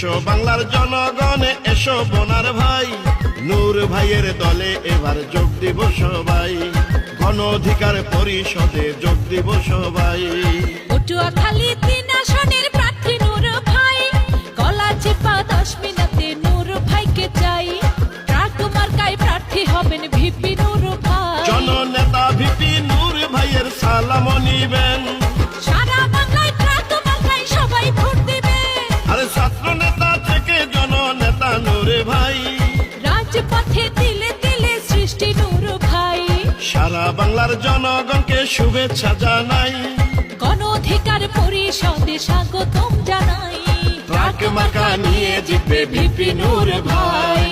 এসো বাংলার জনগণ, এসো বোনার ভাই, নূর ভাইয়ের দলে এবার যোগ দিব সবাই, গণ অধিকার পরিষদে যোগ দিব সবাই। পটুয়াখালী 3 আসনের প্রার্থী নূর ভাই, গলাচিপা 10 মিনিটে নূর ভাইকে চাই। ট্রাক মার্কায় প্রার্থী হবেন ভিপি নূর ভাই। জননেতা ভিপি নূর ভাইয়ের সালাম নিবেন, সারা বাংলায় ট্রাক মার্কায় সবাই ভোট দিবে। আরে ছাত্র নেতা থেকে জননেতা নূর ভাই, রাজপথে দিলে দিলে সৃষ্টি নূর ভাই। সারা বাংলার জনগণকে শুভেচ্ছা জানাই, গণ অধিকার পরিষদে স্বাগতম জানাই। ট্রাক মার্কা নিয়ে জিতবে ভিপি নূর ভাই।